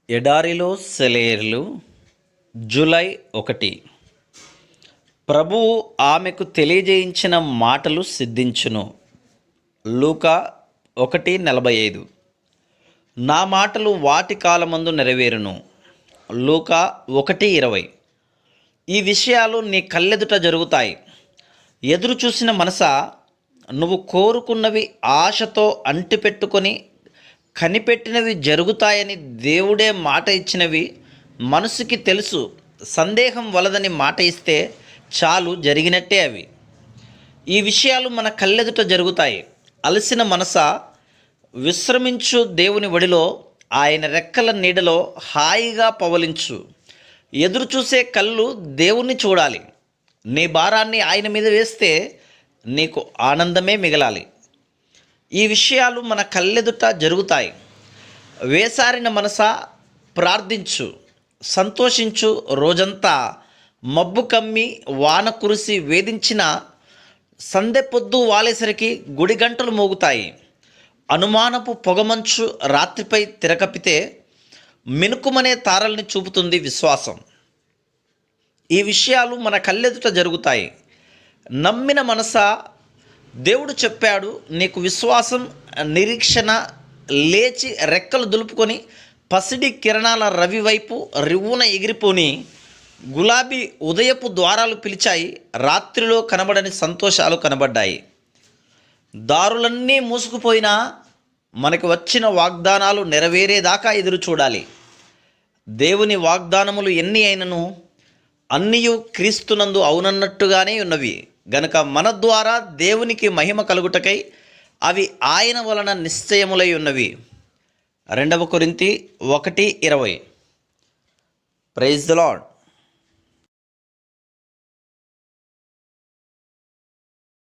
ఎడారిలో సెలయేర్లు. జూలై 1. ప్రభువు ఆమెకు తెలియజేయించిన మాటలు సిద్ధించును. లూకా 1:45. నా మాటలు వాటి కాలమందు నెరవేరును. లూకా 1:20. ఈ విషయాలు నీ కళ్ళెదుట జరుగుతాయి. ఎదురు చూసిన మనసా, నువ్వు కోరుకున్నవి ఆశతో అంటిపెట్టుకొని కనిపెట్టినవి జరుగుతాయని దేవుడే మాట ఇచ్చినవి మనసుకి తెలుసు. సందేహం వలదని మాట ఇస్తే చాలు, జరిగినట్టే అవి. ఈ విషయాలు మన కళ్ళెదుట జరుగుతాయి. అలసిన మనసా, విశ్రమించు. దేవుని ఒడిలో, ఆయన రెక్కల నీడలో హాయిగా పవలించు. ఎదురు చూసే కళ్ళు దేవుణ్ణి చూడాలి. నీ భారాన్ని ఆయన మీద వేస్తే నీకు ఆనందమే మిగలాలి. ఈ విషయాలు మన కళ్ళెదుట జరుగుతాయి. వేసారిన మనసా, ప్రార్థించు, సంతోషించు. రోజంతా మబ్బు కమ్మి వాన కురిసి వేధించిన సందె పొద్దు వాలేసరికి గుడి గంటలు మోగుతాయి. అనుమానపు పొగమంచు రాత్రిపై తిరకపితే మినుకుమనే తారల్ని చూపుతుంది విశ్వాసం. ఈ విషయాలు మన కళ్ళెదుట జరుగుతాయి. నమ్మిన మనసా, దేవుడు చెప్పాడు. నీకు విశ్వాసం, నిరీక్షణ లేచి రెక్కలు దులుపుకొని పసిడి కిరణాల రవి వైపు రివ్వున ఎగిరిపోని గులాబీ ఉదయపు ద్వారాలు పిలిచాయి. రాత్రిలో కనబడని సంతోషాలు కనబడ్డాయి. దారులన్నీ మూసుకుపోయినా మనకు వచ్చిన వాగ్దానాలు నెరవేరేదాకా ఎదురు చూడాలి. దేవుని వాగ్దానములు ఎన్ని అయినను అన్నీయు క్రీస్తునందు అవునన్నట్టుగానే ఉన్నవి గనుక మన ద్వారా దేవునికి మహిమ కలుగుటకై అవి ఆయన వలన నిశ్చయములై ఉన్నవి. 2 కొరింథీ 1:20. Praise the lord.